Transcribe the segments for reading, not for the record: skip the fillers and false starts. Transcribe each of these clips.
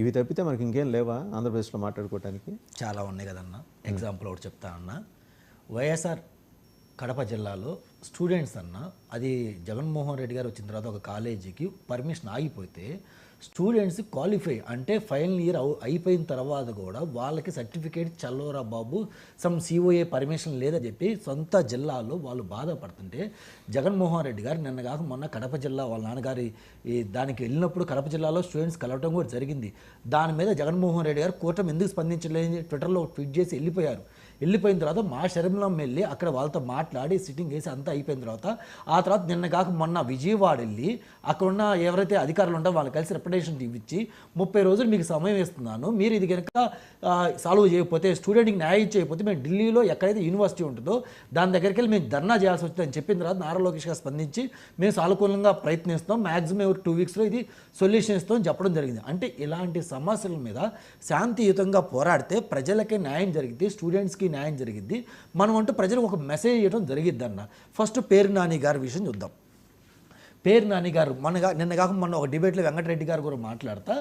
ఇవి తప్పితే మనకి ఇంకేం లేవా ఆంధ్రప్రదేశ్లో మాట్లాడుకోవడానికి? చాలా ఉన్నాయి కదన్న. ఎగ్జాంపుల్ ఒకటి చెప్తా అన్న. వైఎస్ఆర్ కడప జిల్లాలో స్టూడెంట్స్ అన్న, అది జగన్మోహన్ రెడ్డి గారు వచ్చిన తర్వాత ఒక కాలేజీకి పర్మిషన్ ఆగిపోతే స్టూడెంట్స్ క్వాలిఫై అంటే ఫైనల్ ఇయర్ అయిపోయిన తర్వాత కూడా వాళ్ళకి సర్టిఫికేట్ చల్లోరా బాబు, సమ్ సిఓఏ పర్మిషన్ లేదని చెప్పి సొంత జిల్లాలో వాళ్ళు బాధపడుతుంటే జగన్మోహన్ రెడ్డి గారు నిన్న కాక మొన్న కడప జిల్లా వాళ్ళ నాన్నగారి దానికి వెళ్ళినప్పుడు కడప జిల్లాలో స్టూడెంట్స్ కలవటం కూడా జరిగింది. దాని మీద జగన్మోహన్ రెడ్డి గారు కూటమి ఎందుకు స్పందించలేని ట్విట్టర్లో ట్వీట్ చేసి వెళ్ళిపోయారు. వెళ్ళిపోయిన తర్వాత మా శర్మలం వెళ్ళి అక్కడ వాళ్ళతో మాట్లాడి సిట్టింగ్ వేసి అంతా అయిపోయిన తర్వాత ఆ తర్వాత నిన్న కాక మొన్న విజయవాడ వెళ్ళి అక్కడున్న ఎవరైతే అధికారులు ఉంటారో వాళ్ళు కలిసి రిప్రజెంటేషన్ ఇచ్చి 30 రోజులు మీకు సమయం ఇస్తున్నాను, మీరు ఇది కనుక సాల్వ్ చేయకపోతే స్టూడెంట్కి న్యాయం చేయకపోతే మేము ఢిల్లీలో ఎక్కడైతే యూనివర్సిటీ ఉంటుందో దాని దగ్గరికి వెళ్ళి మేము ధర్నా చేయాల్సి వచ్చిందని చెప్పిన తర్వాత నారా లోకేష్ గారు స్పందించి మేము సానుకూలంగా ప్రయత్నిస్తాం, మ్యాక్సిమం 2 వీక్స్లో ఇది సొల్యూషన్ ఇస్తామని చెప్పడం జరిగింది. అంటే ఇలాంటి సమస్యల మీద శాంతియుతంగా పోరాడితే ప్రజలకే న్యాయం జరిగింది, స్టూడెంట్స్కి న్యాయం జరిగింది. మనం అంటూ ప్రజలకు ఒక మెసేజ్ ఇవ్వడం జరిగిద్ది అన్న. ఫస్ట్ పేరు నాని గారి విషయం చూద్దాం. పేరు నాని గారు నిన్న కాక మొన్న ఒక డిబేట్లో వెంకటరెడ్డి గారు కూడా మాట్లాడతా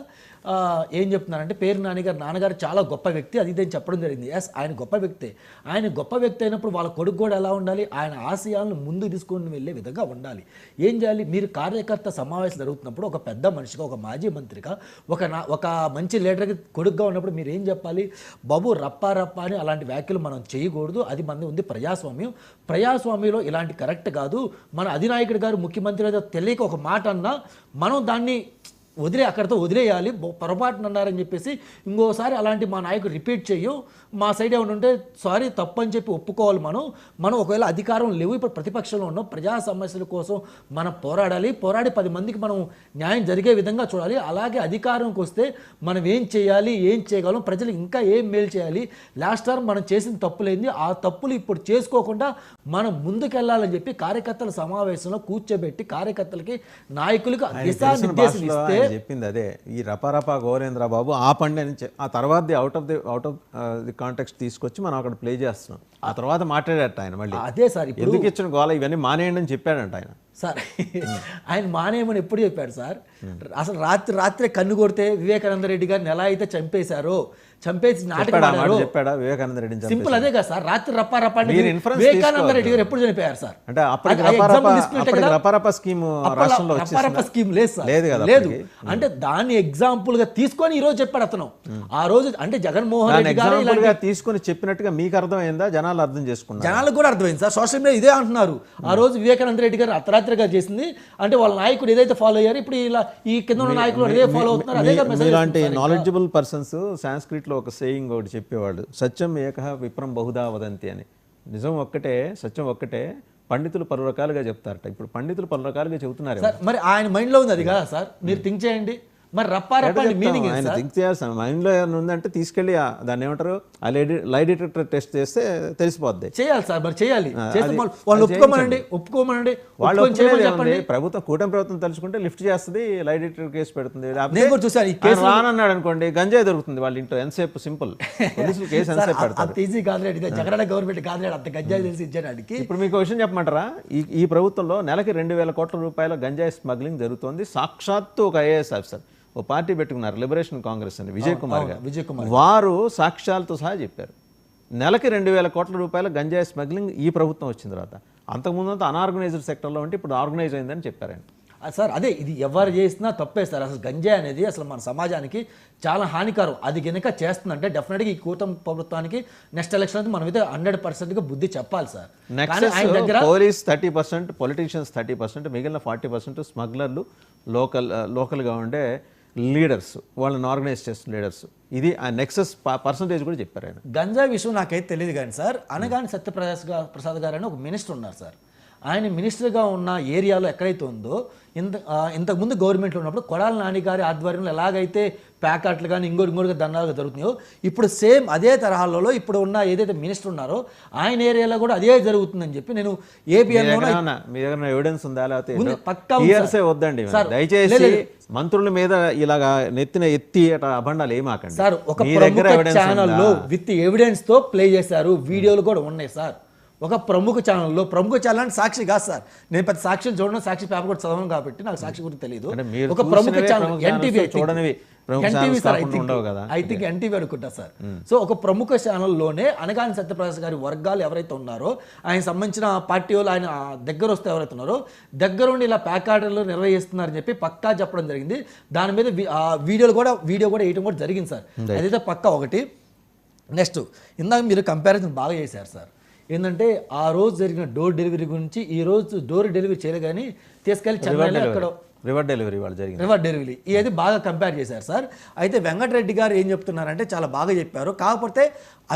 ఏం చెప్తున్నారంటే పేరు నాని గారు నాన్నగారు చాలా గొప్ప వ్యక్తి అది ఇదని చెప్పడం జరిగింది. ఎస్, ఆయన గొప్ప వ్యక్తే. ఆయన గొప్ప వ్యక్తి అయినప్పుడు వాళ్ళ కొడుకు కూడా ఎలా ఉండాలి, ఆయన ఆశయాలను ముందు తీసుకొని వెళ్ళే విధంగా ఉండాలి. ఏం చేయాలి, మీరు కార్యకర్త సమావేశం జరుగుతున్నప్పుడు ఒక పెద్ద మనిషిగా, ఒక మాజీ మంత్రిగా, ఒక మంచి లీడర్కి కొడుకుగా ఉన్నప్పుడు మీరు ఏం చెప్పాలి, బాబు రప్పా రప్పా అని అలాంటి వ్యాఖ్యలు మనం చేయకూడదు, అది మన ఉంది ప్రజాస్వామ్యం, ప్రజాస్వామ్యంలో ఇలాంటి కరెక్ట్ కాదు, మన అధినాయకుడు గారు ముఖ్యమంత్రి తెలియక ఒక మాట అన్నా మనం దాన్ని అక్కడితో వదిలేయాలి, పొరపాటున అన్నారని చెప్పేసి ఇంకోసారి అలాంటి మా నాయకుడు రిపీట్ చెయ్యు, మా సైడ్ ఏమైనా ఉంటే సారీ తప్పని చెప్పి ఒప్పుకోవాలి. మనం ఒకవేళ అధికారం లేవు, ఇప్పుడు ప్రతిపక్షంలో ఉన్నాం, ప్రజా సమస్యల కోసం మనం పోరాడి 10 మందికి మనం న్యాయం జరిగే విధంగా చూడాలి. అలాగే అధికారంకి వస్తే మనం ఏం చేయాలి, ఏం చేయగలం, ప్రజలు ఇంకా ఏం మేలు చేయాలి, లాస్ట్ టైం మనం చేసిన తప్పులేంది, ఆ తప్పులు ఇప్పుడు చేసుకోకుండా మనం ముందుకెళ్లాలని చెప్పి కార్యకర్తల సమావేశంలో కూర్చోబెట్టి కార్యకర్తలకి నాయకులకు దిశానిర్దేశం ఇస్తే చెప్పింది అదే. ఈ రపారపా గోరేంద్ర బాబు ఆపండి అని ఆ తర్వాత అవుట్ ఆఫ్ ది కాంటెక్స్ట్ తీసుకొచ్చి మనం అక్కడ ప్లే చేస్తున్నాం. ఆ తర్వాత మాట్లాడట ఆయన మళ్ళీ అదే సార్ ఎందుకు ఇచ్చిన గోల ఇవన్నీ మానేయండి అని చెప్పాడంట ఆయన. సార్ ఆయన మానేయమని ఎప్పుడు చెప్పాడు సార్? అసలు రాత్రే కన్ను కొడితే వివేకానంద రెడ్డి గారిని ఎలా అయితే చంపేసి నాటకం చెప్పాడా వివేకానంద రెడ్డి? సింపుల్ అదే కదా సార్, రాత్రి రప్పా వివేకానంద రెడ్డి గారు ఎప్పుడు చనిపోయారు సార్? అంటే రపారపా స్కీమ్ రాష్ట్రంలో స్కీమ్ లేదు సార్, లేదు. అంటే దాన్ని ఎగ్జాంపుల్ గా తీసుకొని ఈ రోజు చెప్పాడు అతను. ఆ రోజు అంటే జగన్మోహన్ రెడ్డి గారు తీసుకొని చెప్పినట్టుగా మీకు అర్థమైందా? జనాలు అర్థం చేసుకున్నారు, జనాలకు కూడా అర్థమైంది సార్. సోషల్ మీడియా ఇదే అంటున్నారు. ఆ రోజు వివేకానంద రెడ్డి గారు అర్ధరాత్రిగా చేసింది అంటే వాళ్ళ నాయకుడు ఏదైతే ఫాలో అయ్యారు ఇప్పుడు ఇలా ఈ కింద ఉన్న నాయకులు అదే ఫాలో అవుతున్నారు. అదే ఇలాంటి నాలెడ్జబుల్ పర్సన్స్ సాంస్క్రిట్ ఒక సేయింగ్ ఒకటి చెప్పేవాడు, సత్యం ఏకః విప్రం బహుధా వదంతి అని. నిజం ఒక్కటే, సత్యం ఒక్కటే, పండితులు పలు రకాలుగా చెప్తారట. ఇప్పుడు పండితులు పలు రకాలుగా చెబుతున్నారు. మరి ఆయన మైండ్లో ఉంది అది కదా సార్, మీరు థింక్ చేయండి. మరి రప్పా మీనింగ్ ఆయన థింక్ చేయాల్సిన మైండ్లో ఏమైనా ఉందంటే తీసుకెళ్ళి దాన్ని ఏమంటారు ఆ లై డిటెక్టర్ టెస్ట్ చేస్తే తెలిసిపోద్ది. చేయాలి సార్, మరి చేయాలి. వాళ్ళు ఒప్పుకోమనండి. వాళ్ళు ప్రభుత్వం కూటమి ప్రభుత్వం తలుచుకుంటే లిఫ్ట్ చేస్తుంది, లై డిటెక్టర్ కేసు పెడుతుంది. రానన్నాడు అనుకోండి గంజాయి దొరుకుతుంది వాళ్ళ ఇంట్లో. ఎంతసేపు సింపుల్ పోలీసులు కేసు ఎంతసేపు పెడతారు? ఈజీ కాదులేడు, జగన్ గవర్నమెంట్ కాదులేడు అంత గంజాయి తెలిసి ఇచ్చేయడానికి. ఇప్పుడు మీకు విషయం చెప్పమంటారా, ఈ ప్రభుత్వంలో నెలకి 2,000 కోట్ల రూపాయల గంజాయి స్మగ్లింగ్ జరుగుతోంది. సాక్షాత్తు ఒక ఐఏఎస్ ఆఫీసర్ ఓ పార్టీ పెట్టుకున్నారు, లిబరేషన్ కాంగ్రెస్ అని, విజయ్ కుమార్ గారు. వారు సాక్ష్యాలతో సహా చెప్పారు నెలకి 2,000 కోట్ల రూపాయల గంజాయి స్మగ్లింగ్ ఈ ప్రభుత్వం వచ్చిన తర్వాత. అంతకుముందు అనార్గనైజ్డ్ సెక్టర్లో ఉంటే ఇప్పుడు ఆర్గనైజ్ అయిందని చెప్పారు ఆయన. సార్ అదే, ఇది ఎవరు చేసినా తప్పే సార్. అసలు గంజాయి అనేది అసలు మన సమాజానికి చాలా హానికరం. అది కనుక చేస్తుందంటే డెఫినెట్గా ఈ కూటమి ప్రభుత్వానికి నెక్స్ట్ ఎలక్షన్ అయితే మనమైతే 100%గా బుద్ధి చెప్పాలి సార్. పోలీస్ 30%, పొలిటీషియన్స్ 30%, మిగిలిన 40% స్మగ్లర్లు, లోకల్గా ఉండే లీడర్స్, వాళ్ళని ఆర్గనైజ్ చేస్తున్న లీడర్స్. ఇది ఆ నెక్సస్ పర్సంటేజ్ కూడా చెప్పారు ఆయన. గంజాయి విషయం నాకైతే తెలియదు కానీ సార్, అనగాని సత్యప్రసాద్ గారు అని ఒక మినిస్టర్ ఉన్నారు సార్. ఆయన మినిస్టర్గా ఉన్న ఏరియాలో ఎక్కడైతే ఉందో ఇంతకుముందు గవర్నమెంట్లో ఉన్నప్పుడు కొడాల నాని గారి ఆధ్వర్యంలో ఎలాగైతే ప్యాకెట్లు కానీ ఇంకోటిగా దండాలుగా జరుగుతున్నాయో ఇప్పుడు సేమ్ అదే తరహాలో ఇప్పుడు ఉన్న ఏదైతే మినిస్టర్ ఉన్నారో ఆయన ఏరియాలో కూడా అదే జరుగుతుందని చెప్పి నేను ఎవిడెన్స్ ఉందా? వద్దండి దయచేసి మంత్రుల మీద ఇలాగా నెత్తిన ఎత్తి అభండాలు ఏమాకండి సార్. ఒక ప్రముఖ ఛానల్లో విత్ ఎవిడెన్స్ తో ప్లే చేశారు, వీడియోలు కూడా ఉన్నాయి సార్. ఒక ప్రముఖ ఛానల్ అంటే సాక్షి కాదు సార్, నేను పెద్ద సాక్షిని చూడడం, సాక్షి పేపర్ కూడా చదవను కాబట్టి నాకు సాక్షి గురించి తెలియదు. ఒక ప్రముఖ ఛానల్ ఎన్టీవీ చూడనివి ప్రముఖ ఎన్టీవీ ఛానల్స్ సార్ కాకుండా ఉండవు కదా. ఐ థింక్ ఎన్టీవీ అనుకుంటా సార్. సో ఒక ప్రముఖ ఛానల్లోనే అనగాని సత్యప్రకాష్ గారి వర్గాలు ఎవరైతే ఉన్నారో, ఆయన సంబంధించిన పార్టీ వాళ్ళు ఆయన దగ్గర వస్తే ఎవరైతే ఉన్నారో దగ్గరుండి ఇలా ప్యాకార్డులు నిర్వహిస్తున్నారని చెప్పి పక్కా చెప్పడం జరిగింది. దాని మీద వీడియో కూడా వేయడం కూడా జరిగింది సార్. అదైతే పక్కా ఒకటి. నెక్స్ట్ ఇందాక మీరు కంపారిజన్ బాగా చేశారు సార్. ఏంటంటే ఆ రోజు జరిగిన డోర్ డెలివరీ గురించి ఈ రోజు డోర్ డెలివరీ చేయలే కానీ తీసుకెళ్ళి చెన్నైలో అక్కడ రివర్ డెలివరీ వాళ్ళు జరిగింది. రివర్ డెలివరీ ఇది బాగా కంపేర్ చేశారు సార్. అయితే వెంకటరెడ్డి గారు ఏం చెప్తున్నారంటే చాలా బాగా చెప్పారు. కాకపోతే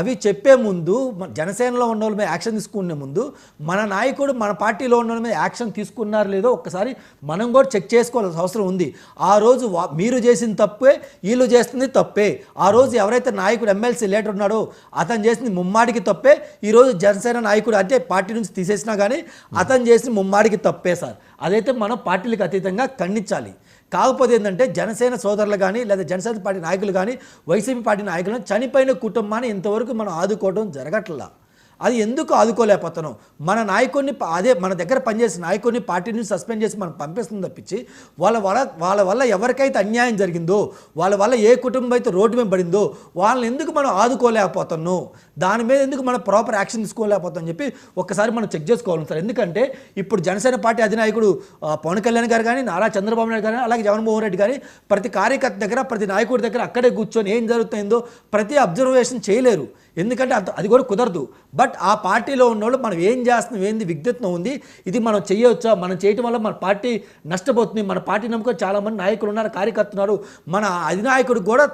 అవి చెప్పే ముందు జనసేనలో ఉన్న వాళ్ళ మీద యాక్షన్ తీసుకునే ముందు మన నాయకుడు మన పార్టీలో ఉన్న వాళ్ళ మీద యాక్షన్ తీసుకున్నారు లేదో ఒక్కసారి మనం కూడా చెక్ చేసుకోవాల్సిన అవసరం ఉంది. ఆ రోజు మీరు చేసిన తప్పే, వీళ్ళు చేస్తుంది తప్పే. ఆ రోజు ఎవరైతే నాయకుడు ఎమ్మెల్సీ లీడర్ ఉన్నాడో అతను చేసింది ముమ్మాడికి తప్పే. ఈరోజు జనసేన నాయకుడు అంటే పార్టీ నుంచి తీసేసినా కానీ అతను చేసిన ముమ్మాడికి తప్పే సార్. అదైతే మనం పార్టీలకు అతీతంగా ఖండించాలి. కాకపోతే ఏంటంటే జనసేన సోదరులు కానీ లేదా జనసేన పార్టీ నాయకులు కానీ వైసీపీ పార్టీ నాయకులను చనిపోయిన కుటుంబాన్ని ఇంతవరకు మనం ఆదుకోవడం జరగట్లా. అది ఎందుకు ఆదుకోలేకపోతున్నాం? మన నాయకుడిని అదే మన దగ్గర పనిచేసిన నాయకుడిని పార్టీ నుంచి సస్పెండ్ చేసి మనం పంపిస్తుంది తప్పించి వాళ్ళ వల్ల ఎవరికైతే అన్యాయం జరిగిందో, వాళ్ళ వల్ల ఏ కుటుంబం అయితే రోడ్డు మీద పడిందో వాళ్ళని ఎందుకు మనం ఆదుకోలేకపోతున్నాం, దాని మీద ఎందుకు మనం ప్రాపర్ యాక్షన్ తీసుకోలేకపోతాం చెప్పి ఒక్కసారి మనం చెక్ చేసుకోవాలి సార్. ఎందుకంటే ఇప్పుడు జనసేన పార్టీ అధినాయకుడు పవన్ కళ్యాణ్ గారు కానీ, నారా చంద్రబాబు నాయుడు కానీ, అలాగే జగన్మోహన్ రెడ్డి కానీ ప్రతి కార్యకర్త దగ్గర ప్రతి నాయకుడి దగ్గర అక్కడే కూర్చొని ఏం జరుగుతుందో ప్రతి అబ్జర్వేషన్ చేయలేరు. ఎందుకంటే అది కూడా కుదరదు. బట్ ఆ పార్టీలో ఉన్నోళ్ళు మనం ఏం చేస్తున్నాం, ఏంది విజ్ఞతనం ఉంది, ఇది మనం చేయవచ్చా, మనం చేయటం వల్ల మన పార్టీ నష్టపోతుంది, మన పార్టీ నమ్ముకొని చాలామంది నాయకులు ఉన్నారు, కార్యకర్తలు ఉన్నారు, మన అధినాయకుడు కూడా